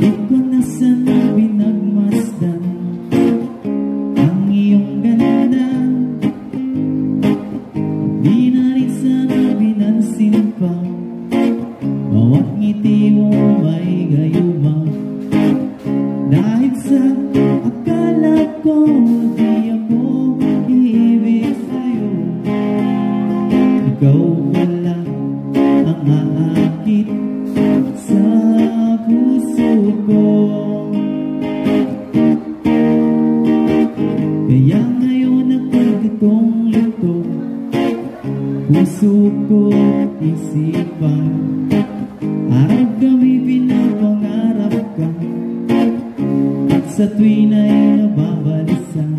Di ko na sana pinagmasdan ang iyong ganda. Di na rin sana pinansin pa bawat ngiti mo may gayuma. Dahil sa akala ko di ako iibig sa'yo, ikaw pala ang aakit sa puso ko. Kaya ngayon ako'y litong-litong, puso ko isipan. Araw-gabi pinapangarap ka, at sa tuwin ay nababalisan.